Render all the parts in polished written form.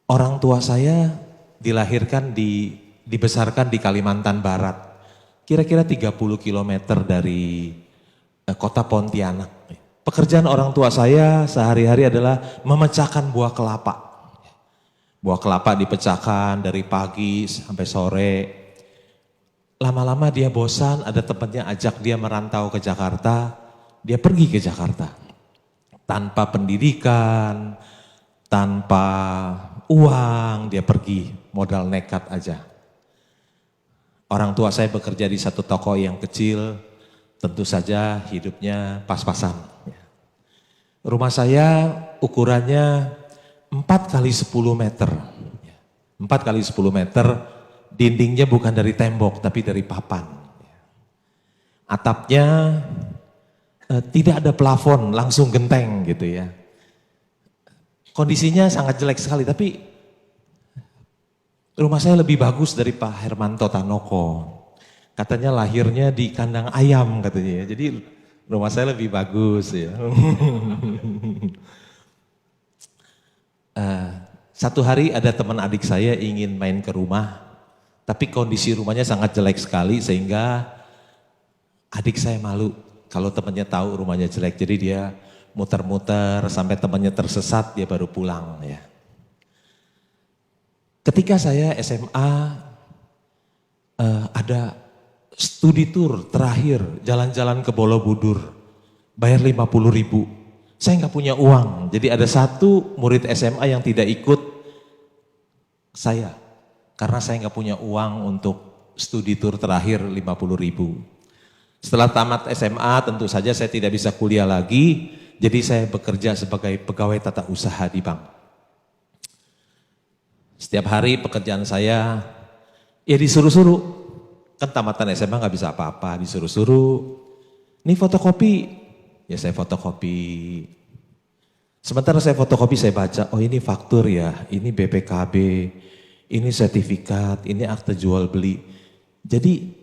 Orang tua saya dibesarkan di Kalimantan Barat. Kira-kira 30 kilometer dari kota Pontianak. Pekerjaan orang tua saya sehari-hari adalah memecahkan buah kelapa. Buah kelapa dipecahkan dari pagi sampai sore. Lama-lama dia bosan, ada temannya ajak dia merantau ke Jakarta. Dia pergi ke Jakarta. Tanpa pendidikan, tanpa uang, dia pergi modal nekat aja. Orang tua saya bekerja di satu toko yang kecil, tentu saja hidupnya pas-pasan. Rumah saya ukurannya 4 kali 10 meter. 4 kali 10 meter, dindingnya bukan dari tembok tapi dari papan. Atapnya tidak ada plafon, langsung genteng gitu ya. Kondisinya sangat jelek sekali, tapi rumah saya lebih bagus dari Pak Hermanto Tanoko. Katanya lahirnya di kandang ayam katanya ya. Jadi rumah saya lebih bagus ya. Satu hari ada teman adik saya ingin main ke rumah, tapi kondisi rumahnya sangat jelek sekali sehingga adik saya malu kalau temannya tahu rumahnya jelek. Jadi dia muter-muter sampai temannya tersesat, dia baru pulang ya. Ketika saya SMA ada studi tour terakhir, jalan-jalan ke Borobudur, bayar 50.000. Saya nggak punya uang, jadi ada satu murid SMA yang tidak ikut saya, karena saya nggak punya uang untuk studi tour terakhir 50.000. Setelah tamat SMA tentu saja saya tidak bisa kuliah lagi, jadi saya bekerja sebagai pegawai tata usaha di bank. Setiap hari pekerjaan saya ya disuruh-suruh. Kan tamatan SMA nggak bisa apa-apa, disuruh-suruh. Ini fotokopi, ya saya fotokopi. Sementara saya fotokopi saya baca, oh ini faktur ya, ini BPKB, ini sertifikat, ini akte jual beli. Jadi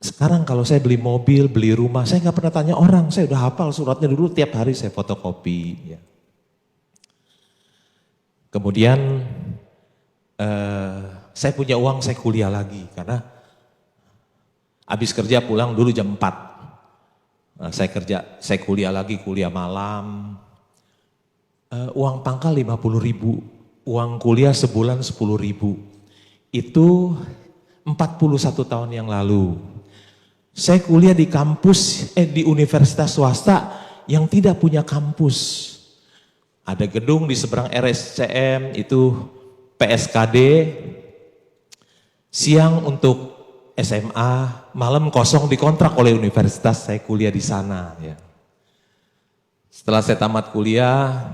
sekarang kalau saya beli mobil, beli rumah, saya nggak pernah tanya orang, saya udah hafal suratnya dulu, tiap hari saya fotokopi. Ya. Kemudian saya punya uang, saya kuliah lagi karena habis kerja pulang dulu jam 4. Saya kuliah lagi, kuliah malam. Uang pangkal 50.000, uang kuliah sebulan 10.000. Itu 41 tahun yang lalu. Saya kuliah di di universitas swasta yang tidak punya kampus. Ada gedung di seberang RSCM itu PSKD, siang untuk SMA, malam kosong dikontrak oleh universitas, saya kuliah di sana. Ya. Setelah saya tamat kuliah,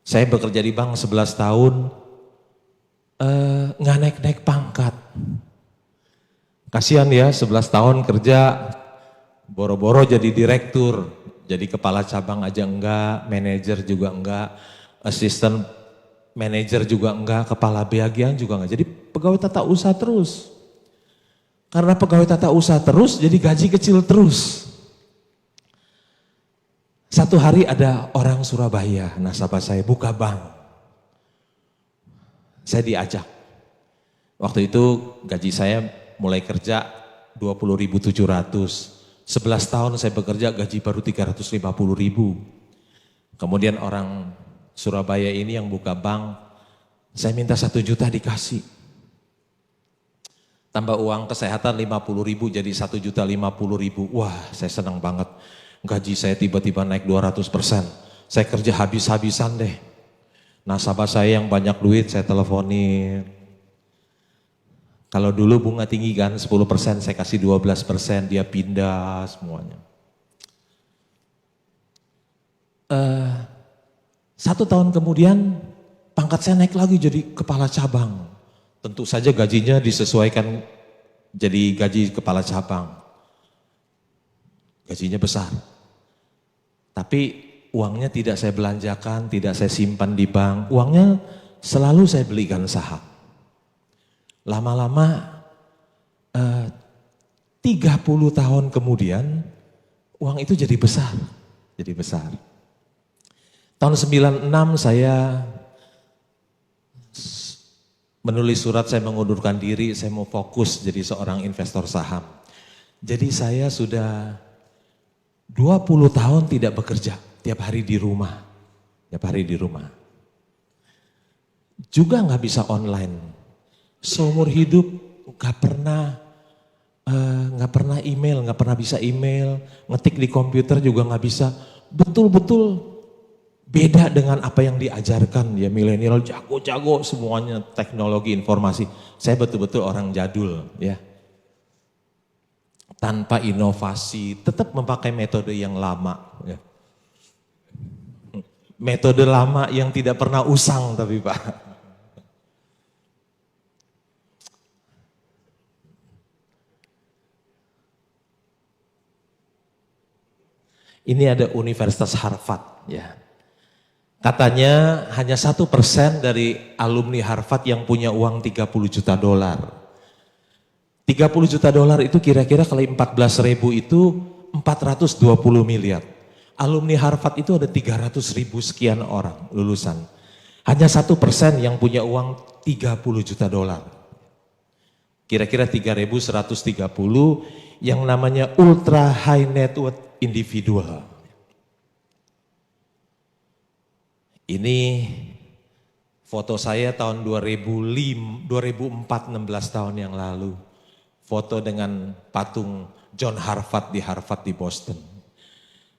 saya bekerja di bank 11 tahun, nggak naik-naik pangkat. Kasihan ya 11 tahun kerja, boro-boro jadi direktur, jadi kepala cabang aja enggak, manajer juga enggak, asisten manajer juga enggak, kepala bagian juga enggak, jadi pegawai tata usaha terus. Karena pegawai tata usaha terus, jadi gaji kecil terus. Satu hari ada orang Surabaya, nasabah saya buka bank. Saya diajak. Waktu itu gaji saya mulai kerja 20.700. 11 tahun saya bekerja gaji baru 350.000. Kemudian orang Surabaya ini yang buka bank, saya minta 1 juta dikasih. Tambah uang kesehatan 50.000 jadi 1.050.000. Wah, saya senang banget. Gaji saya tiba-tiba naik 200%. Saya kerja habis-habisan deh. Nasabah saya yang banyak duit saya teleponin. Kalau dulu bunga tinggi kan 10%, saya kasih 12%, dia pindah semuanya. 1 tahun kemudian pangkat saya naik lagi jadi kepala cabang. Tentu saja gajinya disesuaikan jadi gaji kepala cabang. Gajinya besar. Tapi uangnya tidak saya belanjakan, tidak saya simpan di bank. Uangnya selalu saya belikan saham. Lama-lama 30 tahun kemudian uang itu jadi besar. Jadi besar. Tahun 96 saya menulis surat saya mengundurkan diri, saya mau fokus jadi seorang investor saham. Jadi saya sudah 20 tahun tidak bekerja, tiap hari di rumah. Tiap hari di rumah. Juga nggak bisa online. Seumur hidup nggak pernah email, nggak pernah bisa email, ngetik di komputer juga nggak bisa. Betul-betul beda dengan apa yang diajarkan ya, milenial jago-jago semuanya teknologi informasi. Saya betul-betul orang jadul ya. Tanpa inovasi, tetap memakai metode yang lama ya. Metode lama yang tidak pernah usang tapi Pak. Ini ada Universitas Harvard ya. Katanya hanya 1% dari alumni Harvard yang punya uang 30 juta dolar. 30 juta dolar itu kira-kira kali 14.000 itu 420 miliar. Alumni Harvard itu ada 300.000 sekian orang lulusan. Hanya 1% yang punya uang 30 juta dolar. Kira-kira 3.130 yang namanya ultra high net worth individual. Ini foto saya tahun 2004, 16 tahun yang lalu. Foto dengan patung John Harvard di Boston.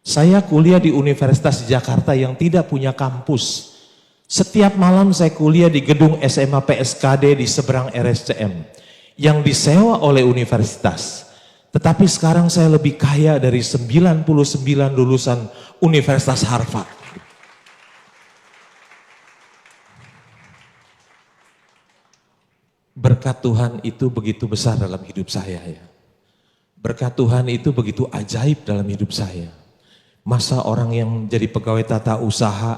Saya kuliah di Universitas di Jakarta yang tidak punya kampus. Setiap malam saya kuliah di gedung SMA PSKD di seberang RSCM yang disewa oleh universitas. Tetapi sekarang saya lebih kaya dari 99 lulusan Universitas Harvard. Berkat Tuhan itu begitu besar dalam hidup saya ya. Berkat Tuhan itu begitu ajaib dalam hidup saya. Masa orang yang jadi pegawai tata usaha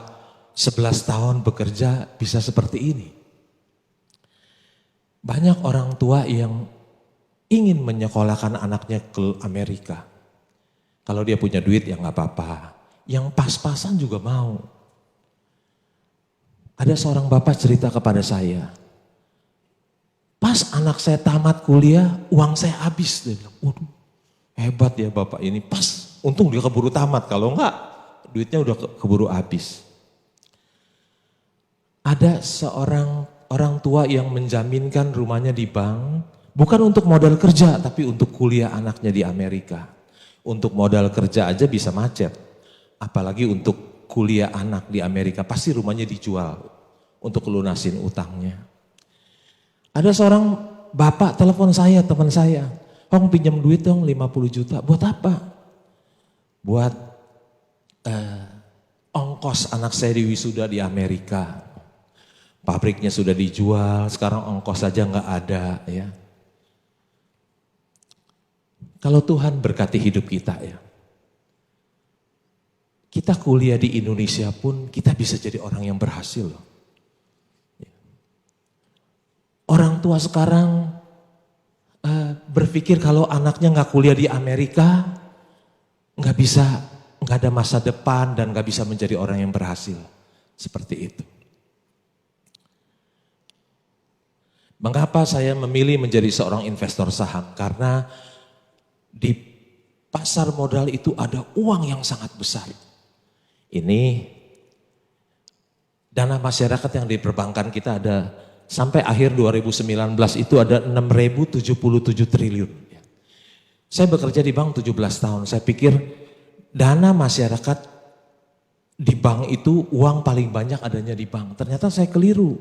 11 tahun bekerja bisa seperti ini. Banyak orang tua yang ingin menyekolahkan anaknya ke Amerika. Kalau dia punya duit ya nggak apa-apa. Yang pas-pasan juga mau. Ada seorang bapak cerita kepada saya. Pas anak saya tamat kuliah, uang saya habis. Dia bilang, waduh hebat ya bapak ini. Pas, untung dia keburu tamat. Kalau enggak, duitnya udah keburu habis. Ada seorang orang tua yang menjaminkan rumahnya di bank, bukan untuk modal kerja, tapi untuk kuliah anaknya di Amerika. Untuk modal kerja aja bisa macet. Apalagi untuk kuliah anak di Amerika, pasti rumahnya dijual untuk lunasin utangnya. Ada seorang bapak telepon saya, teman saya. Hong pinjam duit dong 50 juta. Buat apa? Buat ongkos anak saya di wisuda di Amerika. Pabriknya sudah dijual, sekarang ongkos saja nggak ada ya. Kalau Tuhan berkati hidup kita ya. Kita kuliah di Indonesia pun kita bisa jadi orang yang berhasil loh. Orang tua sekarang berpikir kalau anaknya nggak kuliah di Amerika, nggak ada masa depan dan nggak bisa menjadi orang yang berhasil. Seperti itu. Mengapa saya memilih menjadi seorang investor saham? Karena di pasar modal itu ada uang yang sangat besar. Ini dana masyarakat yang di perbankan kita ada sampai akhir 2019 itu ada 6.077 triliun. Saya bekerja di bank 17 tahun, saya pikir dana masyarakat di bank itu uang paling banyak adanya di bank. Ternyata saya keliru.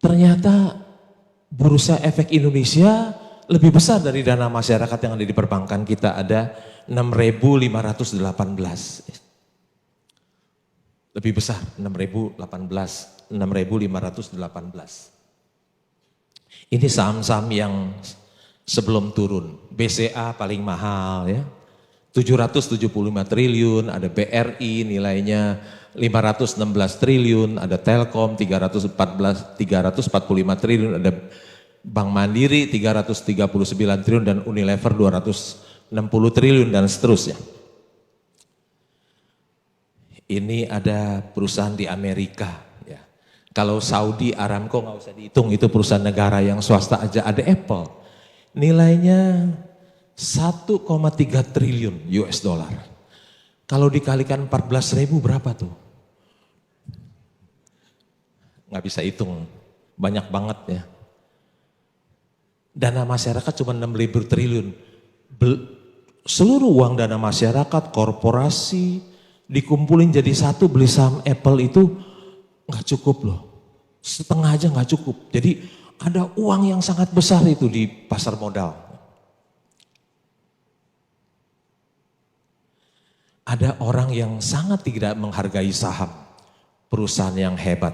Ternyata Bursa Efek Indonesia lebih besar dari dana masyarakat yang ada di perbankan kita, ada 6.518. Lebih besar, 6.518. Ini saham-saham yang sebelum turun. BCA paling mahal ya. 775 triliun, ada BRI nilainya 516 triliun, ada Telkom 345 triliun, ada Bank Mandiri 339 triliun dan Unilever 260 triliun dan seterusnya. Ini ada perusahaan di Amerika ya. Kalau Saudi Aramco nggak usah dihitung, itu perusahaan negara, yang swasta aja ada Apple. Nilainya 1,3 triliun US dollar. Kalau dikalikan 14.000 berapa tuh? Nggak bisa hitung, banyak banget ya. Dana masyarakat cuma 6.000 triliun. Seluruh uang dana masyarakat, korporasi, dikumpulin jadi satu beli saham Apple itu nggak cukup loh. Setengah aja nggak cukup. Jadi ada uang yang sangat besar itu di pasar modal. Ada orang yang sangat tidak menghargai saham, perusahaan yang hebat.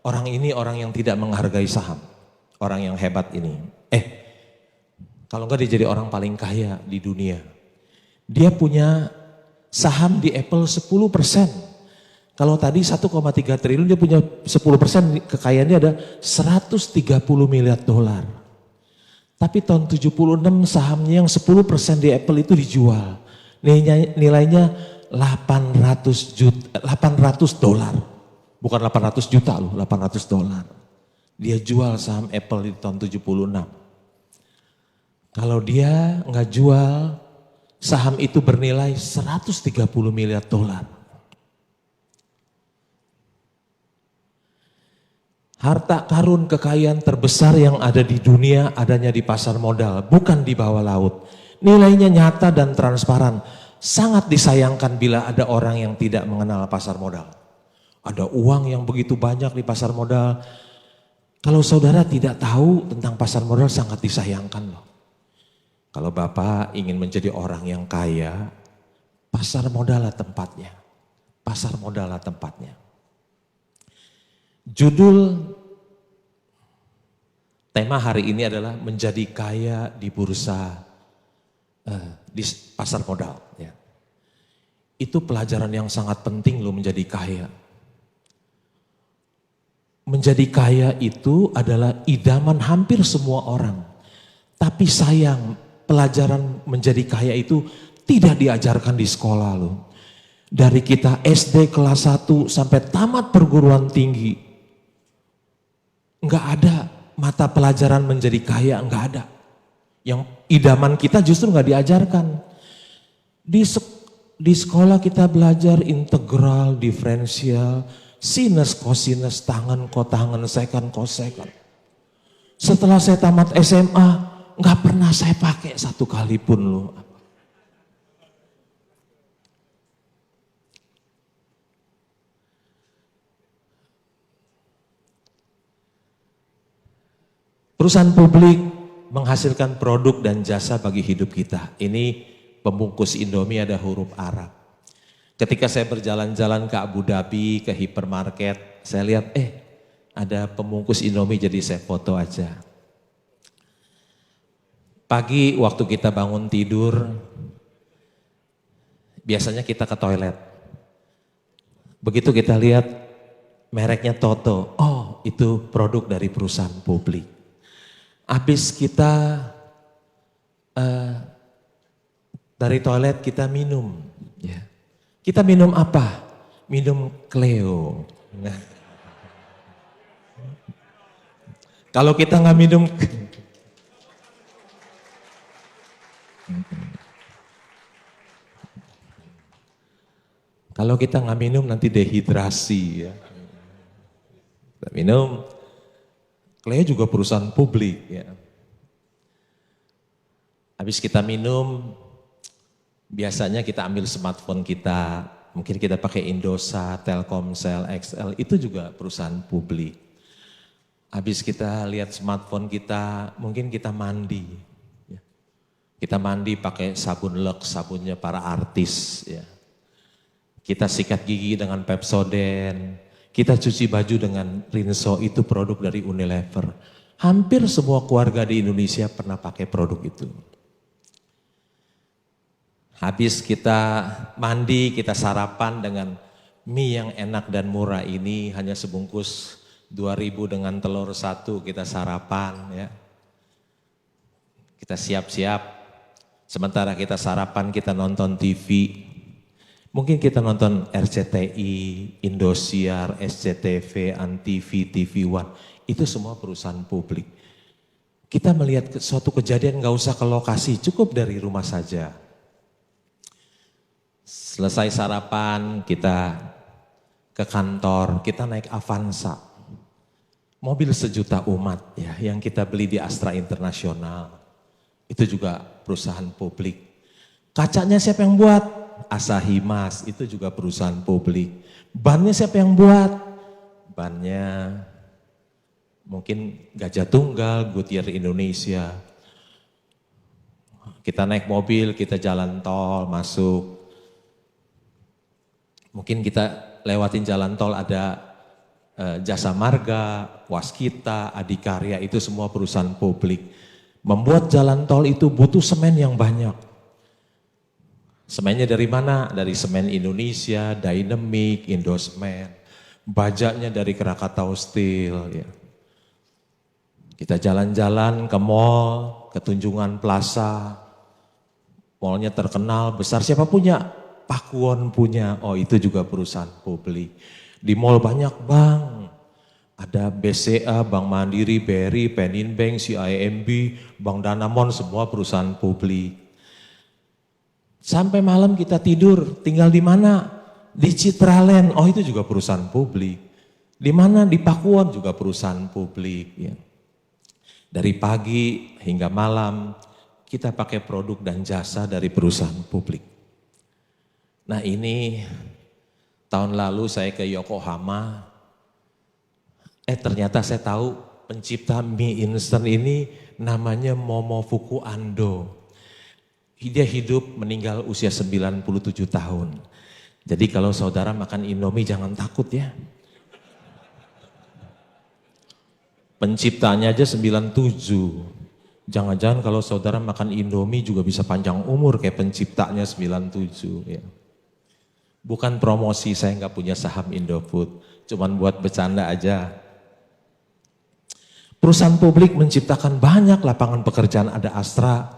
Orang ini orang yang tidak menghargai saham, orang yang hebat ini. Kalau enggak dia jadi orang paling kaya di dunia. Dia punya saham di Apple 10%. Kalau tadi 1,3 triliun, dia punya 10%, kekayaannya ada 130 miliar dolar. Tapi tahun 76 sahamnya yang 10% di Apple itu dijual. Nilainya 800 dolar. Bukan 800 juta loh, 800 dolar. Dia jual saham Apple di tahun 76. Kalau dia nggak jual, saham itu bernilai 130 miliar dolar. Harta karun kekayaan terbesar yang ada di dunia adanya di pasar modal, bukan di bawah laut. Nilainya nyata dan transparan. Sangat disayangkan bila ada orang yang tidak mengenal pasar modal. Ada uang yang begitu banyak di pasar modal. Kalau saudara tidak tahu tentang pasar modal, sangat disayangkan loh. Kalau Bapak ingin menjadi orang yang kaya, pasar modal lah tempatnya. Pasar modal lah tempatnya. Judul tema hari ini adalah menjadi kaya di bursa, di pasar modal. Ya. Itu pelajaran yang sangat penting loh, menjadi kaya. Menjadi kaya itu adalah idaman hampir semua orang. Tapi sayang, pelajaran menjadi kaya itu tidak diajarkan di sekolah loh. Dari kita SD kelas 1 sampai tamat perguruan tinggi, enggak ada mata pelajaran menjadi kaya, enggak ada. Yang idaman kita justru enggak diajarkan. Di sekolah kita belajar integral, diferensial, sinus, kosinus, tangen, kotangen, seken, kosekon. Setelah saya tamat SMA, nggak pernah saya pakai satu kali pun loh. Perusahaan publik menghasilkan produk dan jasa bagi hidup kita. Ini pembungkus Indomie ada huruf Arab. Ketika saya berjalan-jalan ke Abu Dhabi, ke hipermarket, saya lihat ada pembungkus Indomie, jadi saya foto aja. Pagi waktu kita bangun tidur, biasanya kita ke toilet. Begitu kita lihat mereknya Toto, oh itu produk dari perusahaan publik. Habis kita dari toilet kita minum. Ya. Kita minum apa? Minum Cleo. Nah. Kalau kita nggak minum, kalau kita nggak minum nanti dehidrasi ya. Kita minum, Cleo juga perusahaan publik ya. Habis kita minum, biasanya kita ambil smartphone kita, mungkin kita pakai Indosat, Telkomsel, XL, itu juga perusahaan publik. Habis kita lihat smartphone kita, mungkin kita mandi. Ya. Kita mandi pakai sabun Lux, sabunnya para artis ya. Kita sikat gigi dengan Pepsodent, kita cuci baju dengan Rinso, itu produk dari Unilever. Hampir semua keluarga di Indonesia pernah pakai produk itu. Habis kita mandi, kita sarapan dengan mie yang enak dan murah ini, hanya sebungkus 2.000 dengan telur 1, kita sarapan ya. Kita siap-siap, sementara kita sarapan kita nonton TV. Mungkin kita nonton RCTI, Indosiar, SCTV, Antv, TV One, itu semua perusahaan publik. Kita melihat suatu kejadian nggak usah ke lokasi, cukup dari rumah saja. Selesai sarapan, kita ke kantor, kita naik Avanza. Mobil sejuta umat ya, yang kita beli di Astra Internasional. Itu juga perusahaan publik. Kacanya siapa yang buat? Asahi Mas, itu juga perusahaan publik. Bannya siapa yang buat? Bannya mungkin Gajah Tunggal, Goodyear Indonesia. Kita naik mobil, kita jalan tol, masuk. Mungkin kita lewatin jalan tol ada Jasa Marga, Waskita, Adikarya, itu semua perusahaan publik. Membuat jalan tol itu butuh semen yang banyak. Semennya dari mana? Dari Semen Indonesia, Dynamic, Indosemen. Bajaknya dari Krakatau Steel. Ya. Kita jalan-jalan ke mall, ke Tunjungan Plaza. Mallnya terkenal, besar. Siapa punya? Pakuwon punya. Oh itu juga perusahaan publik. Di mall banyak bank. Ada BCA, Bank Mandiri, BRI, Peninbank, CIMB, Bank Danamon, semua perusahaan publik. Sampai malam kita tidur, tinggal di mana? Di Citraland, oh itu juga perusahaan publik. Di mana? Di Pakuwon juga perusahaan publik. Ya. Dari pagi hingga malam kita pakai produk dan jasa dari perusahaan publik. Nah ini tahun lalu saya ke Yokohama, ternyata saya tahu pencipta mie instan ini namanya Momofuku Ando. Dia hidup meninggal usia 97 tahun. Jadi kalau saudara makan Indomie jangan takut ya. Penciptanya aja 97. Jangan-jangan kalau saudara makan Indomie juga bisa panjang umur kayak penciptanya 97 ya. Bukan promosi, saya nggak punya saham Indofood, cuman buat bercanda aja. Perusahaan publik menciptakan banyak lapangan pekerjaan, ada Astra,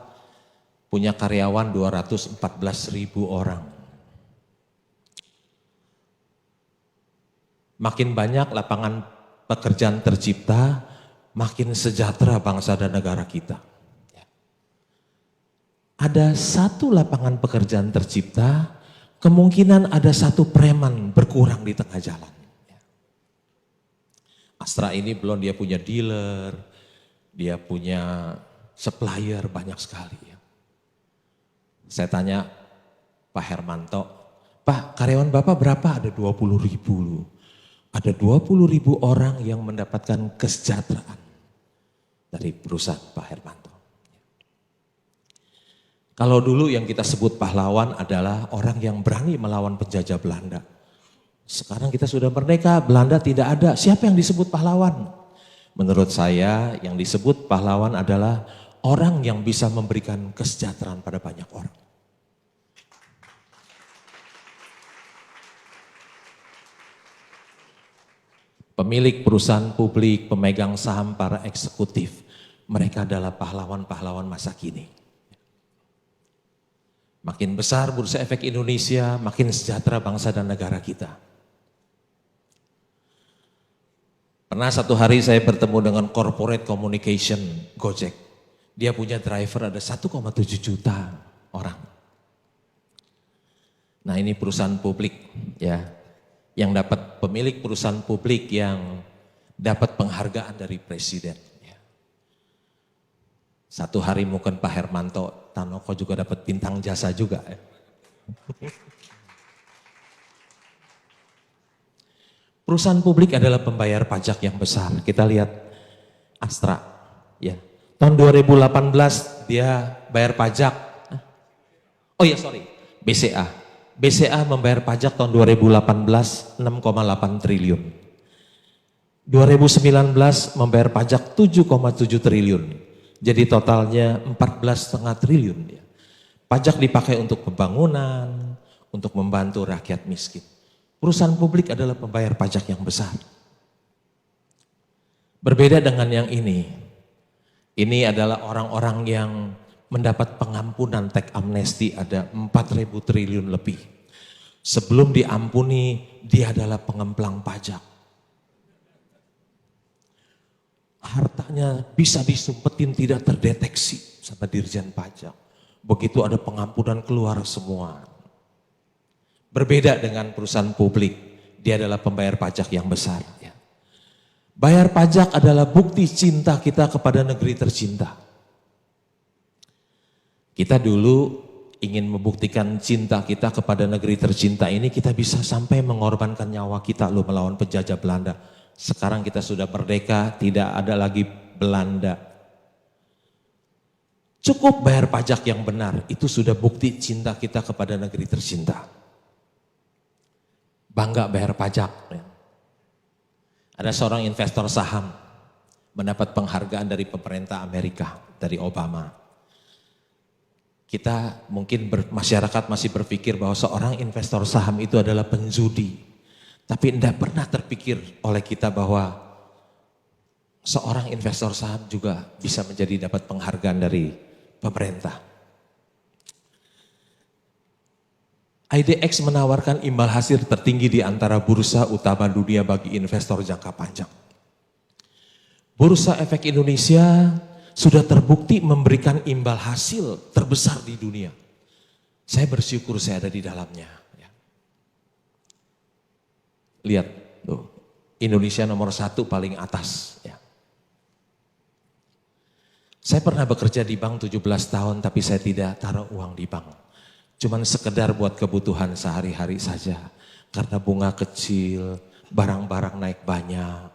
punya karyawan 214.000 orang. Makin banyak lapangan pekerjaan tercipta, makin sejahtera bangsa dan negara kita. Ada satu lapangan pekerjaan tercipta, kemungkinan ada satu preman berkurang di tengah jalan. Astra ini belum dia punya dealer, dia punya supplier banyak sekali. Saya tanya Pak Hermanto, Pak karyawan Bapak berapa? Ada 20.000 loh. Ada 20.000 orang yang mendapatkan kesejahteraan dari perusahaan Pak Hermanto. Kalau dulu yang kita sebut pahlawan adalah orang yang berani melawan penjajah Belanda. Sekarang kita sudah merdeka, Belanda tidak ada. Siapa yang disebut pahlawan? Menurut saya yang disebut pahlawan adalah orang yang bisa memberikan kesejahteraan pada banyak orang. Pemilik perusahaan publik, pemegang saham, para eksekutif, mereka adalah pahlawan-pahlawan masa kini. Makin besar Bursa Efek Indonesia, makin sejahtera bangsa dan negara kita. Pernah satu hari saya bertemu dengan corporate communication Gojek. Dia punya driver ada 1,7 juta orang. Nah ini perusahaan publik ya, yang dapat pemilik perusahaan publik yang dapat penghargaan dari presiden. Ya. Satu hari mungkin Pak Hermanto Tanoko juga dapat bintang jasa juga. Ya. Perusahaan publik adalah pembayar pajak yang besar. Kita lihat Astra, ya. Tahun 2018 dia bayar pajak. Oh ya sorry, BCA. BCA membayar pajak tahun 2018 6,8 triliun. 2019 membayar pajak 7,7 triliun. Jadi totalnya 14,5 triliun. Pajak dipakai untuk pembangunan, untuk membantu rakyat miskin. Perusahaan publik adalah pembayar pajak yang besar. Berbeda dengan yang ini. Ini adalah orang-orang yang mendapat pengampunan teks amnesti ada 4.000 triliun lebih. Sebelum diampuni, dia adalah pengemplang pajak. Hartanya bisa disumpetin tidak terdeteksi sama Dirjen Pajak. Begitu ada pengampunan keluar semua. Berbeda dengan perusahaan publik, dia adalah pembayar pajak yang besar. Ya. Bayar pajak adalah bukti cinta kita kepada negeri tercinta. Kita dulu ingin membuktikan cinta kita kepada negeri tercinta ini, kita bisa sampai mengorbankan nyawa kita loh melawan penjajah Belanda. Sekarang kita sudah merdeka, tidak ada lagi Belanda. Cukup bayar pajak yang benar, itu sudah bukti cinta kita kepada negeri tercinta. Bangga bayar pajak. Ada seorang investor saham mendapat penghargaan dari pemerintah Amerika, dari Obama. Kita mungkin masyarakat masih berpikir bahwa seorang investor saham itu adalah penjudi. Tapi tidak pernah terpikir oleh kita bahwa seorang investor saham juga bisa menjadi dapat penghargaan dari pemerintah. IDX menawarkan imbal hasil tertinggi di antara bursa utama dunia bagi investor jangka panjang. Bursa Efek Indonesia sudah terbukti memberikan imbal hasil terbesar di dunia. Saya bersyukur saya ada di dalamnya. Lihat, tuh, Indonesia nomor 1 paling atas. Ya. Saya pernah bekerja di bank 17 tahun tapi saya tidak taruh uang di bank. Cuman sekedar buat kebutuhan sehari-hari saja. Karena bunga kecil, barang-barang naik banyak.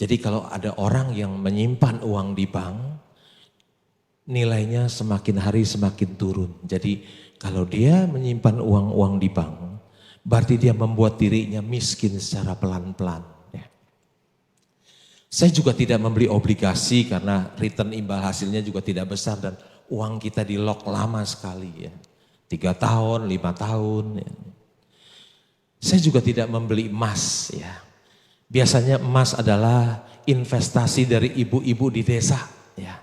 Jadi kalau ada orang yang menyimpan uang di bank, nilainya semakin hari semakin turun. Jadi kalau dia menyimpan uang-uang di bank, berarti dia membuat dirinya miskin secara pelan-pelan. Ya. Saya juga tidak membeli obligasi karena return imbal hasilnya juga tidak besar dan uang kita di lock lama sekali. Ya. 3 tahun, 5 tahun. Ya. Saya juga tidak membeli emas. Ya. Biasanya emas adalah investasi dari ibu-ibu di desa. Ya.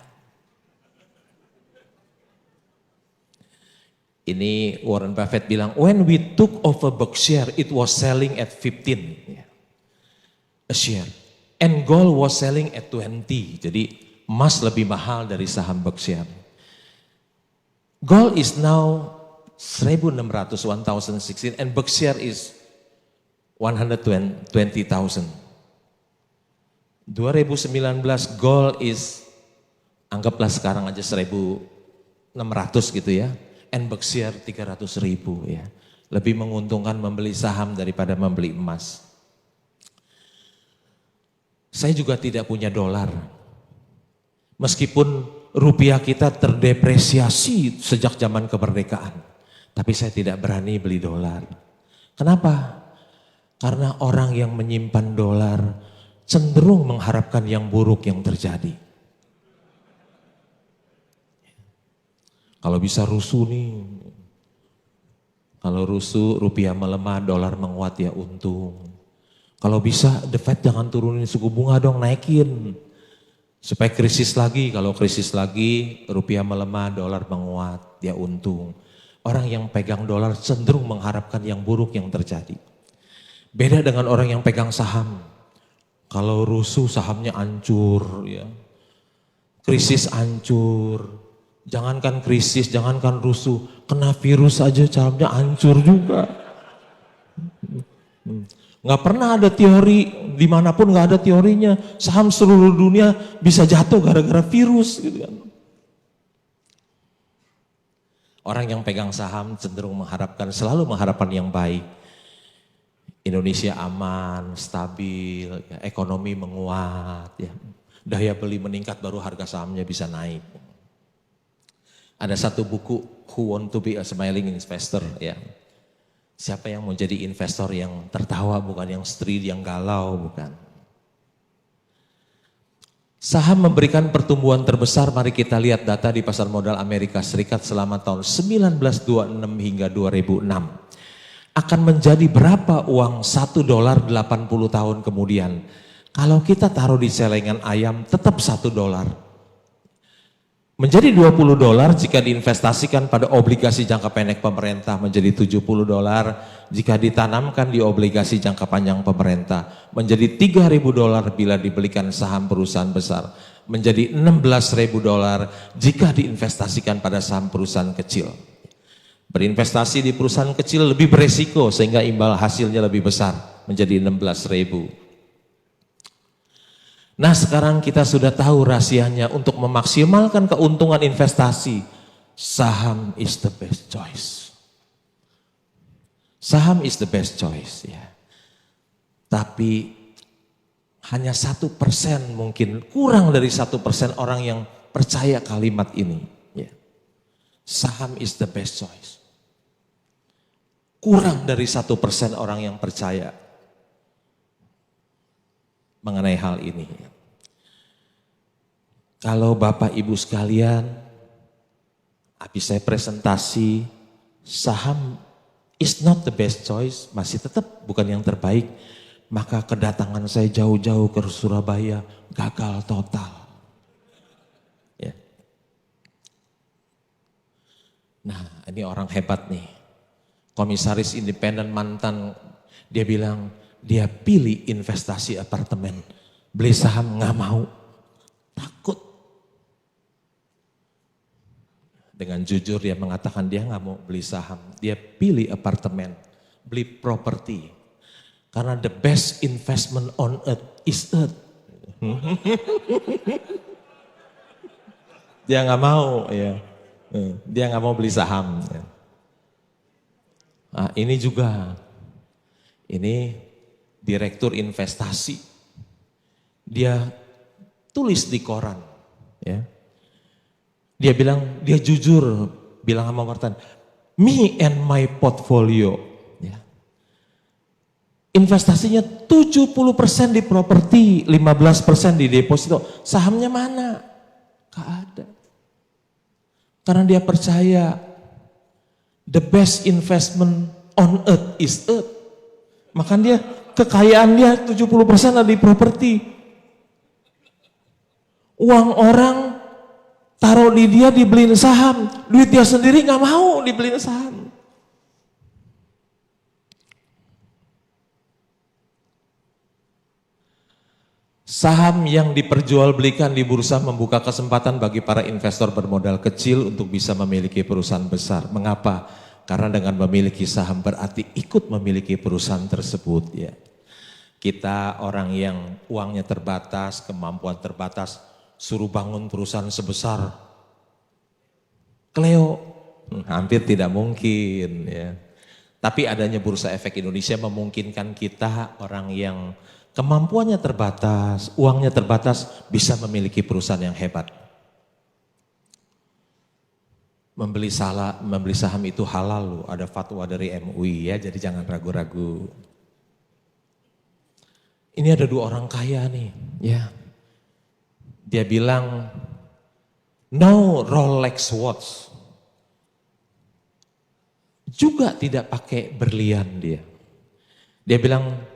Ini Warren Buffett bilang, when we took over Berkshire, it was selling at 15 a share. And gold was selling at 20. Jadi emas lebih mahal dari saham Berkshire. Gold is now 1.600, 1,016, and Berkshire is 120,000. 2019 gold is, anggaplah sekarang aja 1.600 gitu ya. And Berkshire 300.000 ya. Lebih menguntungkan membeli saham daripada membeli emas. Saya juga tidak punya dolar. Meskipun rupiah kita terdepresiasi sejak zaman kemerdekaan. Tapi saya tidak berani beli dolar. Kenapa? Karena orang yang menyimpan dolar cenderung mengharapkan yang buruk yang terjadi. Kalau bisa rusuh nih, kalau rusuh rupiah melemah, dolar menguat ya untung. Kalau bisa The Fed jangan turunin suku bunga dong, naikin. Supaya krisis lagi, kalau krisis lagi rupiah melemah, dolar menguat, ya untung. Orang yang pegang dolar cenderung mengharapkan yang buruk yang terjadi. Beda dengan orang yang pegang saham. Kalau rusuh sahamnya hancur ya. Krisis hancur. Jangankan krisis, jangankan rusuh, kena virus aja sahamnya hancur juga. Nggak pernah ada teori, dimanapun nggak ada teorinya, saham seluruh dunia bisa jatuh gara-gara virus gitu kan. Orang yang pegang saham cenderung selalu mengharapkan yang baik. Indonesia aman, stabil, ya, ekonomi menguat, ya. Daya beli meningkat baru harga sahamnya bisa naik. Ada satu buku, Who Want to be a Smiling Investor, ya. Siapa yang mau jadi investor yang tertawa, bukan yang street, yang galau, bukan. Saham memberikan pertumbuhan terbesar, mari kita lihat data di pasar modal Amerika Serikat selama tahun 1926 hingga 2006. Akan menjadi berapa uang $1 80 tahun kemudian? Kalau kita taruh di celengan ayam tetap $1. Menjadi 20 dolar jika diinvestasikan pada obligasi jangka pendek pemerintah, menjadi 70 dolar jika ditanamkan di obligasi jangka panjang pemerintah, menjadi 3.000 dolar bila dibelikan saham perusahaan besar, menjadi 16.000 dolar jika diinvestasikan pada saham perusahaan kecil. Berinvestasi di perusahaan kecil lebih beresiko sehingga imbal hasilnya lebih besar, menjadi 16.000. Nah, sekarang kita sudah tahu rahasianya untuk memaksimalkan keuntungan investasi. Saham is the best choice. Saham is the best choice, ya. Tapi hanya 1% mungkin, kurang dari 1% orang yang percaya kalimat ini. Ya. Saham is the best choice. Kurang dari 1% orang yang percaya mengenai hal ini. Kalau Bapak Ibu sekalian, habis saya presentasi, saham is not the best choice, masih tetap bukan yang terbaik, maka kedatangan saya jauh-jauh ke Surabaya gagal total. Ya. Nah, ini orang hebat nih. Komisaris independen mantan, dia bilang, dia pilih investasi apartemen, beli saham nggak mau, takut. Dengan jujur dia mengatakan dia nggak mau beli saham, dia pilih apartemen, beli properti, karena the best investment on earth is earth. Dia nggak mau, ya, dia nggak mau beli saham. Nah, ini juga, ini direktur investasi, dia tulis di koran, ya. Dia bilang, dia jujur bilang sama wartawan, me and my portfolio, ya. Investasinya 70% di properti, 15% di deposito. Sahamnya mana? Gak ada. Karena dia percaya the best investment on earth is earth. Maka dia kekayaan dia 70% ada di properti. Uang orang taruh di dia dibeliin saham, duit dia sendiri nggak mau dibeliin saham. Saham yang diperjualbelikan di bursa membuka kesempatan bagi para investor bermodal kecil untuk bisa memiliki perusahaan besar. Mengapa? Karena dengan memiliki saham berarti ikut memiliki perusahaan tersebut, ya. Kita orang yang uangnya terbatas, kemampuan terbatas, suruh bangun perusahaan sebesar Cleo, hampir tidak mungkin, ya. Tapi adanya Bursa Efek Indonesia memungkinkan kita orang yang kemampuannya terbatas, uangnya terbatas, bisa memiliki perusahaan yang hebat. Membeli saham itu halal loh, ada fatwa dari MUI, ya, jadi jangan ragu-ragu. Ini ada 2 orang kaya nih, ya. Dia bilang, no Rolex watch. Juga tidak pakai berlian dia. Dia bilang,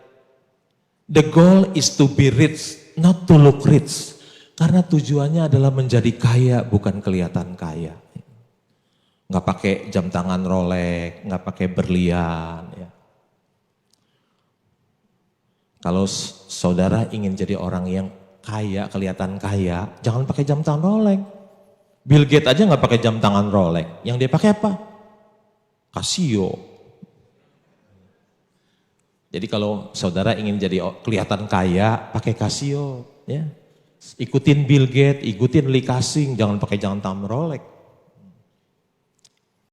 the goal is to be rich, not to look rich. Karena tujuannya adalah menjadi kaya, bukan kelihatan kaya. Nggak pakai jam tangan Rolex, nggak pakai berlian. Ya. Kalau saudara ingin jadi orang yang kaya, kelihatan kaya, jangan pakai jam tangan Rolex. Bill Gates aja nggak pakai jam tangan Rolex. Yang dia pakai apa? Casio. Jadi kalau saudara ingin jadi kelihatan kaya, pakai Casio. Ya. Ikutin Bill Gates, ikutin Lee Ka-sing, jangan pakai jam tangan Rolex.